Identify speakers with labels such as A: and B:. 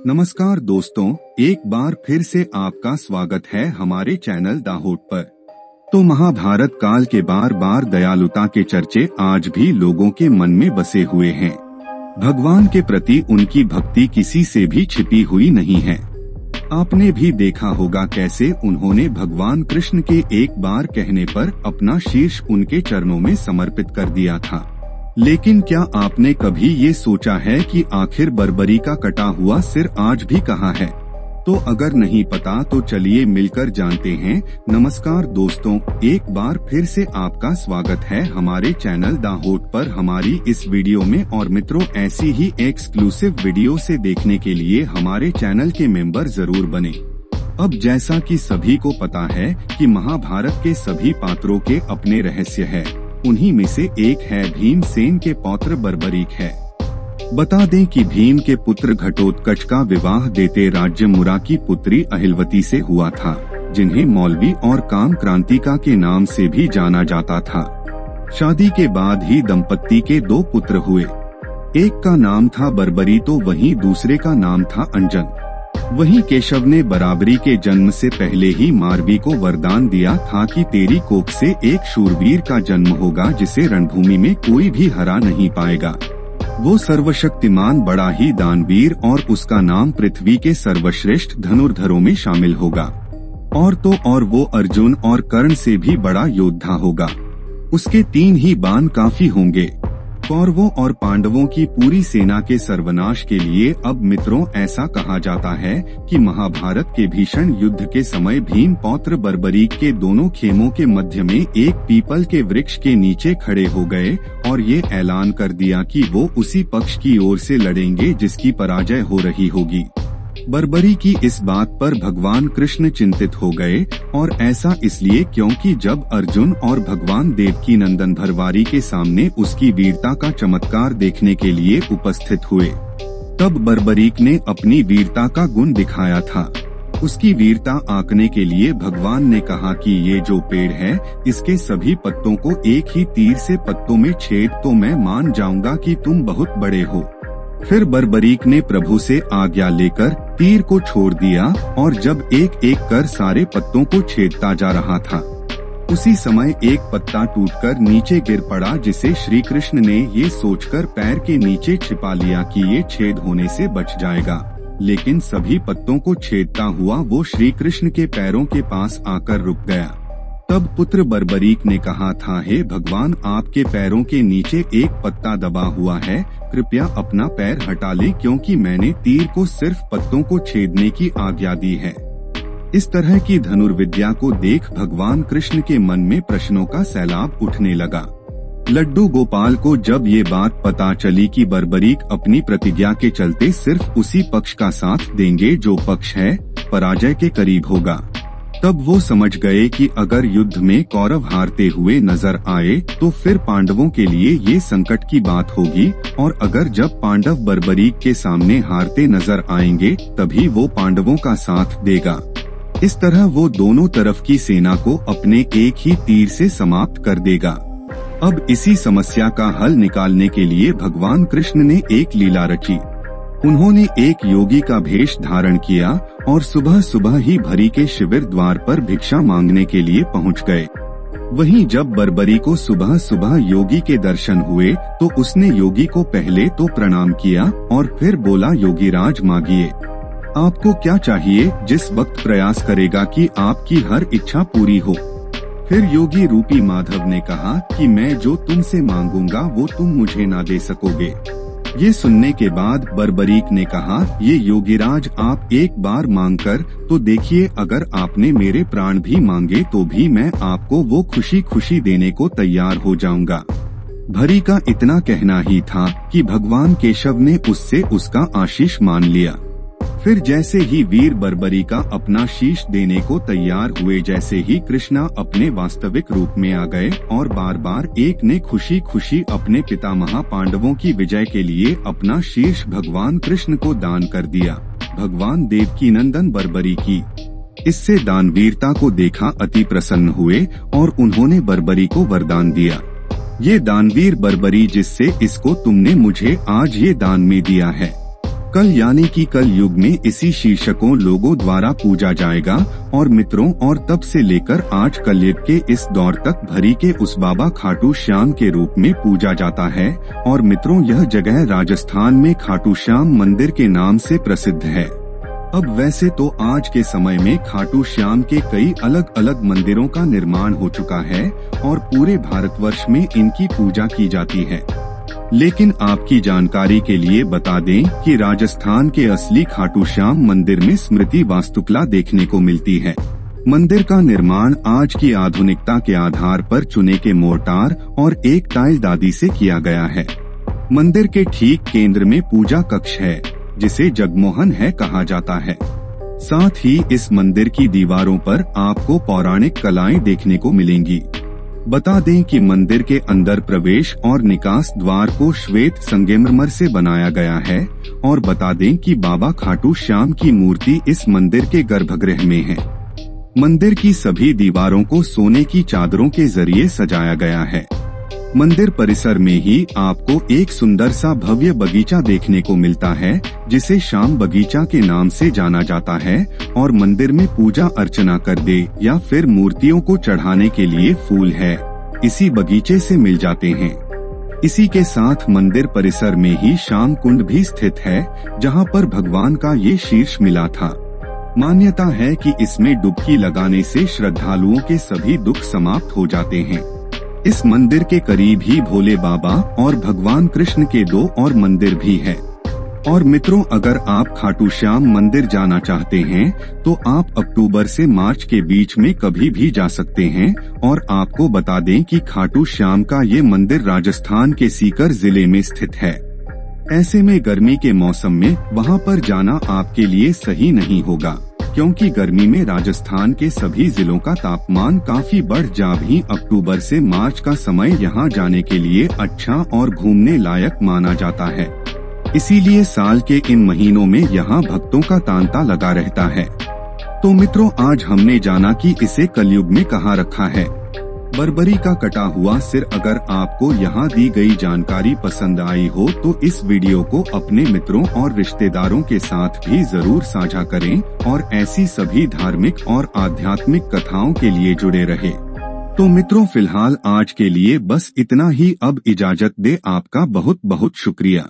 A: नमस्कार दोस्तों, एक बार फिर से आपका स्वागत है हमारे चैनल दाहोद पर। तो महाभारत काल के बार बार दयालुता के चर्चे आज भी लोगों के मन में बसे हुए हैं। भगवान के प्रति उनकी भक्ति किसी से भी छिपी हुई नहीं है। आपने भी देखा होगा कैसे उन्होंने भगवान कृष्ण के एक बार कहने पर अपना शीर्ष उनके चरणों में समर्पित कर दिया था। लेकिन क्या आपने कभी ये सोचा है कि आखिर बर्बरी का कटा हुआ सिर आज भी कहाँ है? तो अगर नहीं पता तो चलिए मिलकर जानते हैं। नमस्कार दोस्तों, एक बार फिर से आपका स्वागत है हमारे चैनल दाहोद पर हमारी इस वीडियो में। और मित्रों, ऐसी ही एक्सक्लूसिव वीडियो से देखने के लिए हमारे चैनल के मेंबर जरूर बने। अब जैसा कि सभी को पता है कि महाभारत के सभी पात्रों के अपने रहस्य है। उन्हीं में से एक है भीमसेन के पौत्र बर्बरीक है। बता दें कि भीम के पुत्र घटोत्कच का विवाह देते राज्य मुरा की पुत्री अहिलवती से हुआ था, जिन्हें मौलवी और काम क्रांतिका के नाम से भी जाना जाता था। शादी के बाद ही दंपत्ति के 2 पुत्र हुए। एक का नाम था बर्बरी तो वहीं दूसरे का नाम था अंजन। वहीं केशव ने बराबरी के जन्म से पहले ही मारवी को वरदान दिया था कि तेरी कोख से एक शूरवीर का जन्म होगा जिसे रणभूमि में कोई भी हरा नहीं पाएगा। वो सर्वशक्तिमान बड़ा ही दानवीर और उसका नाम पृथ्वी के सर्वश्रेष्ठ धनुर्धरों में शामिल होगा। और तो और वो अर्जुन और कर्ण से भी बड़ा योद्धा होगा। उसके 3 ही बाण काफी होंगे। कौरवों और पांडवों की पूरी सेना के सर्वनाश के लिए अब मित्रों ऐसा कहा जाता है कि महाभारत के भीषण युद्ध के समय भीम पौत्र बर्बरीक के दोनों खेमों के मध्य में एक पीपल के वृक्ष के नीचे खड़े हो गए और ये ऐलान कर दिया कि वो उसी पक्ष की ओर से लड़ेंगे जिसकी पराजय हो रही होगी। बर्बरी की इस बात पर भगवान कृष्ण चिंतित हो गए, और ऐसा इसलिए क्योंकि जब अर्जुन और भगवान देवकी नंदन भरवारी के सामने उसकी वीरता का चमत्कार देखने के लिए उपस्थित हुए, तब बर्बरीक ने अपनी वीरता का गुण दिखाया था। उसकी वीरता आंकने के लिए भगवान ने कहा कि ये जो पेड़ है इसके सभी पत्तों को एक ही तीर से पत्तों में छेद तो मैं मान जाऊंगा कि तुम बहुत बड़े हो। फिर बर्बरीक ने प्रभु से आज्ञा लेकर तीर को छोड़ दिया, और जब एक एक कर सारे पत्तों को छेदता जा रहा था, उसी समय एक पत्ता टूटकर नीचे गिर पड़ा, जिसे श्री कृष्ण ने ये सोचकर पैर के नीचे छिपा लिया कि ये छेद होने से बच जाएगा। लेकिन सभी पत्तों को छेदता हुआ वो श्री कृष्ण के पैरों के पास आकर रुक गया। तब पुत्र बर्बरीक ने कहा था, हे भगवान, आपके पैरों के नीचे एक पत्ता दबा हुआ है, कृपया अपना पैर हटा लें क्योंकि मैंने तीर को सिर्फ पत्तों को छेदने की आज्ञा दी है। इस तरह की धनुर्विद्या को देख भगवान कृष्ण के मन में प्रश्नों का सैलाब उठने लगा। लड्डू गोपाल को जब ये बात पता चली कि बर्बरीक अपनी प्रतिज्ञा के चलते सिर्फ उसी पक्ष का साथ देंगे जो पक्ष है पराजय के करीब होगा, तब वो समझ गए कि अगर युद्ध में कौरव हारते हुए नजर आए तो फिर पांडवों के लिए ये संकट की बात होगी, और अगर जब पांडव बर्बरीक के सामने हारते नजर आएंगे तभी वो पांडवों का साथ देगा। इस तरह वो दोनों तरफ की सेना को अपने एक ही तीर से समाप्त कर देगा। अब इसी समस्या का हल निकालने के लिए भगवान कृष्ण ने एक लीला रची। उन्होंने एक योगी का भेष धारण किया और सुबह सुबह ही भरी के शिविर द्वार पर भिक्षा मांगने के लिए पहुंच गए। वहीं जब बर्बरी को सुबह सुबह योगी के दर्शन हुए तो उसने योगी को पहले तो प्रणाम किया और फिर बोला, योगीराज मांगिए, आपको क्या चाहिए, जिस वक्त प्रयास करेगा कि आपकी हर इच्छा पूरी हो। फिर योगी रूपी माधव ने कहा कि मैं जो तुमसे मांगूंगा वो तुम मुझे ना दे सकोगे। ये सुनने के बाद बर्बरीक ने कहा, ये योगीराज आप एक बार मांगकर तो देखिए, अगर आपने मेरे प्राण भी मांगे तो भी मैं आपको वो खुशी खुशी देने को तैयार हो जाऊंगा। भरी का इतना कहना ही था कि भगवान केशव ने उससे उसका आशीष मान लिया। फिर जैसे ही वीर बर्बरी का अपना शीश देने को तैयार हुए, जैसे ही कृष्णा अपने वास्तविक रूप में आ गए और बार बार एक ने खुशी खुशी अपने पितामह पांडवों की विजय के लिए अपना शीर्ष भगवान कृष्ण को दान कर दिया। भगवान देवकी नंदन बर्बरी की इससे दानवीरता को देखा अति प्रसन्न हुए और उन्होंने बर्बरी को वरदान दिया, ये दानवीर बर्बरी जिससे इसको तुमने मुझे आज ये दान में दिया है, कल यानी कि कल युग में इसी शीर्षकों लोगों द्वारा पूजा जाएगा। और मित्रों, और तब से लेकर आज कलयुग के इस दौर तक भरी के उस बाबा खाटू श्याम के रूप में पूजा जाता है। और मित्रों, यह जगह राजस्थान में खाटू श्याम मंदिर के नाम से प्रसिद्ध है। अब वैसे तो आज के समय में खाटू श्याम के कई अलग अलग मंदिरों का निर्माण हो चुका है और पूरे भारतवर्ष में इनकी पूजा की जाती है। लेकिन आपकी जानकारी के लिए बता दें कि राजस्थान के असली खाटू श्याम मंदिर में स्मृति वास्तुकला देखने को मिलती है। मंदिर का निर्माण आज की आधुनिकता के आधार पर चुने के मोर्टार और एक टाइल दादी से किया गया है। मंदिर के ठीक केंद्र में पूजा कक्ष है, जिसे जगमोहन है कहा जाता है। साथ ही इस मंदिर की दीवारों पर आपको पौराणिक कलाएं देखने को मिलेंगी। बता दें कि मंदिर के अंदर प्रवेश और निकास द्वार को श्वेत संगमरमर से बनाया गया है। और बता दें कि बाबा खाटू श्याम की मूर्ति इस मंदिर के गर्भगृह में है। मंदिर की सभी दीवारों को सोने की चादरों के जरिए सजाया गया है। मंदिर परिसर में ही आपको एक सुंदर सा भव्य बगीचा देखने को मिलता है, जिसे श्याम बगीचा के नाम से जाना जाता है। और मंदिर में पूजा अर्चना कर दे या फिर मूर्तियों को चढ़ाने के लिए फूल है, इसी बगीचे से मिल जाते हैं। इसी के साथ मंदिर परिसर में ही श्याम कुंड भी स्थित है, जहां पर भगवान का ये शीर्ष मिला था। मान्यता है कि इसमें डुबकी लगाने से श्रद्धालुओं के सभी दुख समाप्त हो जाते हैं। इस मंदिर के करीब ही भोले बाबा और भगवान कृष्ण के 2 और मंदिर भी है। और मित्रों, अगर आप खाटू श्याम मंदिर जाना चाहते हैं तो आप अक्टूबर से मार्च के बीच में कभी भी जा सकते हैं। और आपको बता दें कि खाटू श्याम का ये मंदिर राजस्थान के सीकर जिले में स्थित है। ऐसे में गर्मी के मौसम में वहां पर जाना आपके लिए सही नहीं होगा, क्योंकि गर्मी में राजस्थान के सभी जिलों का तापमान काफी बढ़ जा भी अक्टूबर से मार्च का समय यहां जाने के लिए अच्छा और घूमने लायक माना जाता है। इसीलिए साल के इन महीनों में यहां भक्तों का तांता लगा रहता है। तो मित्रों, आज हमने जाना कि इसे कलयुग में कहाँ रखा है। बर्बरी का कटा हुआ सिर। अगर आपको यहाँ दी गई जानकारी पसंद आई हो तो इस वीडियो को अपने मित्रों और रिश्तेदारों के साथ भी जरूर साझा करें और ऐसी सभी धार्मिक और आध्यात्मिक कथाओं के लिए जुड़े रहे। तो मित्रों, फिलहाल आज के लिए बस इतना ही। अब इजाजत दे। आपका बहुत बहुत शुक्रिया।